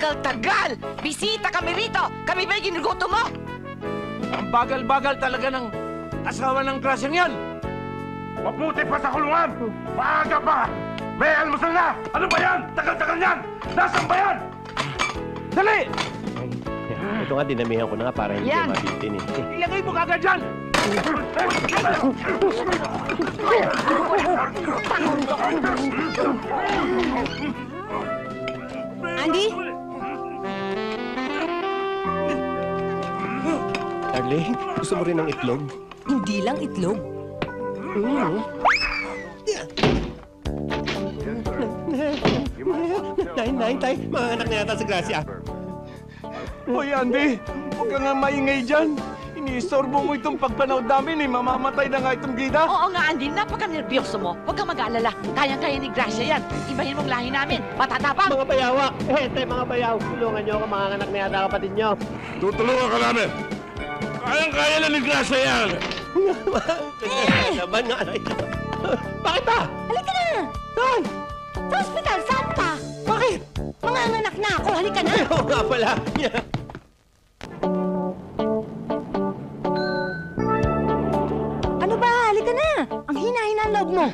tagal-tagal! Bisita kami rito! Kami ba'y ginugutom mo? Ang bagal-bagal talaga ng asawa ng Grasyang yan! Mabuti pa sa kulungan! Maaga pa! May almusal na! Ano ba yan? Tagal-tagal yan! Nasaan ba yan? Dali! Ito nga, dinamihan ko na nga para hindi Yan. mabitin eh. Ilagay mo kagad dyan! Andy? Darling, gusto mo rin ng itlog? Hindi lang itlog. Tay, mga anak na yata sa Gracia. Hoy, Andy! Huwag ka nga maingay dyan! Iniistorbo mo itong pagpanood namin eh! Mamamatay na nga itong gida! Oo nga, Andy. Napaka-nervyoso mo. Huwag kang mag-aalala. Kayang-kaya ni Gracia yan. Ibahin mong lahi namin. Matatapang! Mga bayawa! Mga bayaw! Tulungan niyo ako, mga anak na yata kapatid niyo. Tutulungan ka namin! Kayang-kaya na ni Gracia yan! Naman nga na ito. Bakit ba? Halika na! Saan? Sa ospital, saan pa? Bakit? Mga anak na ako, halika na! Oo nga pala. Ano ba? Halika na! Ang hina-hina ang loob mo.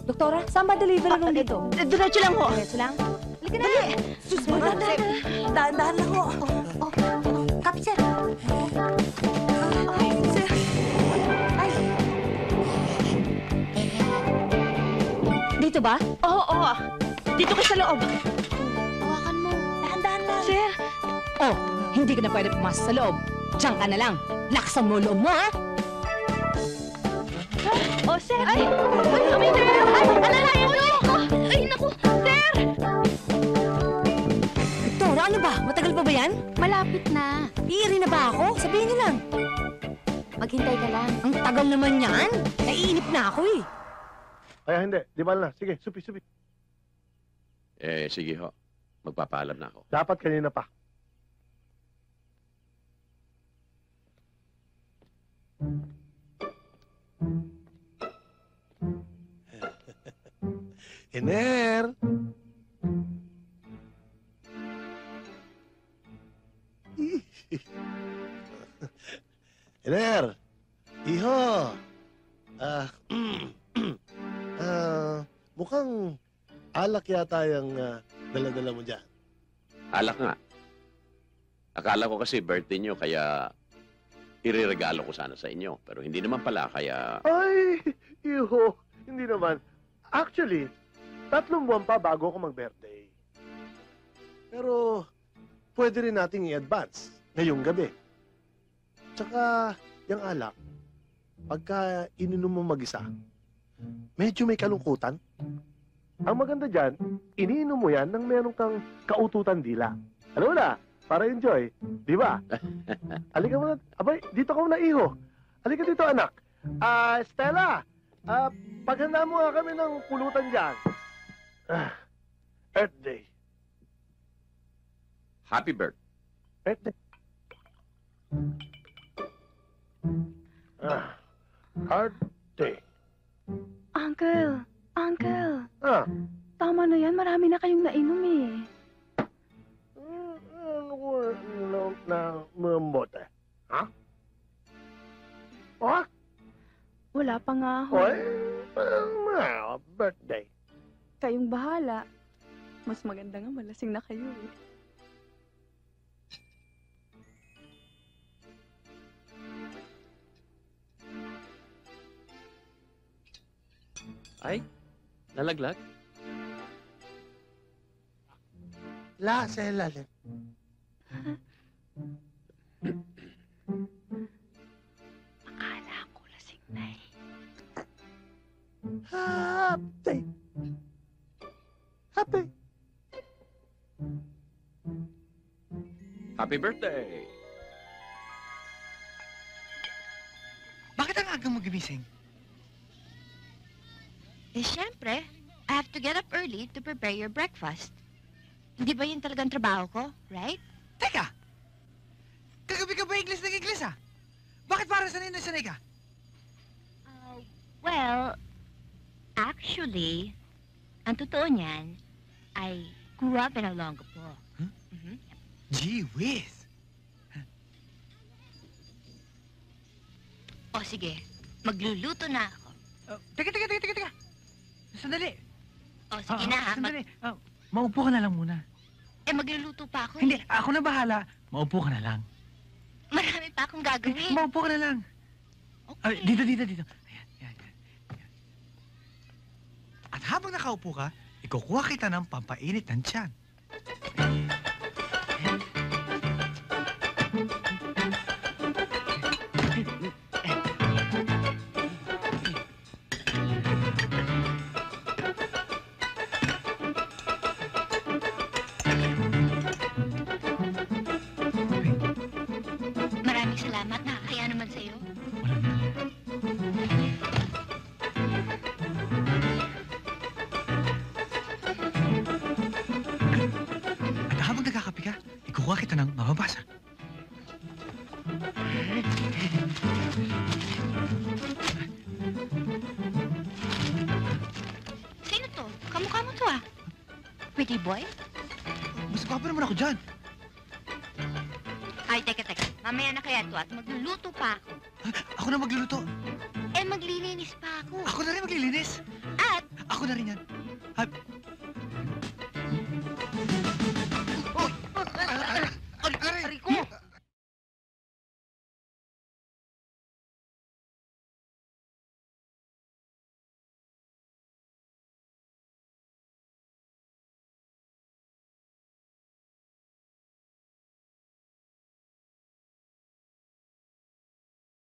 Doktora, saan ba delivery room dito? Diretso lang ho. Diretso lang? Halika na! Sus, dahan-dahan lang ho. Copy, sir. Ay, sir. Ay. Dito ba? Oo. Dito ka sa loob. Hawakan mo. Dahan-dahan lang. Sir. Oh, hindi ka na pwede pumasok sa loob. Diyan ka na lang. Laksan mo loob mo, ha? Oh, sir. Ay, kami na. Ay, alalayan mo ako. Ay, naku. Sir! Doktora, ano ba? Matagal pa ba yan? Malapit na. Iiri na ba ako? Sabihin niyo lang. Maghintay ka lang. Ang tagal naman yan. Naiinip na ako eh. Ay, hindi. Di ba na? Sige, supi. Sige ho. Magpapaalam na ako. Dapat kanina pa. Iner! Iner! Iho! Mukhang alak yata yung dala-dala mo dyan. Alak nga. Akala ko kasi birthday nyo, kaya ireregalo ko sana sa inyo. Pero hindi naman pala, kaya... Ay, iho. Hindi naman. Actually, 3 buwan pa bago ako mag-birthday. Pero pwede rin nating i-advance ngayong gabi. Tsaka, yung alak, pagka ininom mo mag-isa, medyo may kalungkutan. Ang maganda dyan, iniinom mo yan nang meron kang kaututan dila. Ano na? Para enjoy. Di ba? Halika mo na. Abay, dito ka muna, iho. Halika dito, anak. Stella, paghanda mo nga kami ng pulutan dyan. Earth Day. Happy birthday. Earth Day. Earth Day. Uncle! Tama na yan, marami na kayong nainom eh. Ano ko na mambote? Ha? Ha? Wala pa nga ho. Hoy, birthday. Kayong bahala. Mas maganda nga malasing na kayo eh. Ay, nalaglag? Sa ilalim. Akala ko lasing na eh. Happy. Happy. Happy birthday! Bakit ang aga mo gimising? Eh, syempre, I have to get up early to prepare your breakfast. Hindi ba yun talagang trabaho ko, right? Teka! Kagabi ka ba iglis ng iglis, ah? Bakit para sanay na sanay ka? Well, actually, ang totoo niyan ay Kuha pinalonggo po. Huh? Mhm. Gee whiz. O sige, magluluto na ako. Teka. Sandali. O sige na ha. Sandali. Maupo ka na lang muna. Magluluto pa ako. Hindi, ako na bahala. Maupo ka na lang. Marami pa akong gagawin. Maupo ka na lang. Okay. Dito. Ayan. At habang nakaupo ka, ikukuha kita ng pampainit ng tiyan. Maraming salamat. Nakakaya naman sa'yo. Walang yan. At habang nagkakape ka, ikukuha kita ng mababasa. Sino to? Kamukha mo to ah. Pretty boy? Mas gwapo naman ako dyan. Ay, teka. Mamaya na kaya to at magluluto pa ako. Ako na magluluto. Maglilinis pa ako. Ako na rin maglilinis. At Ako na rin yan.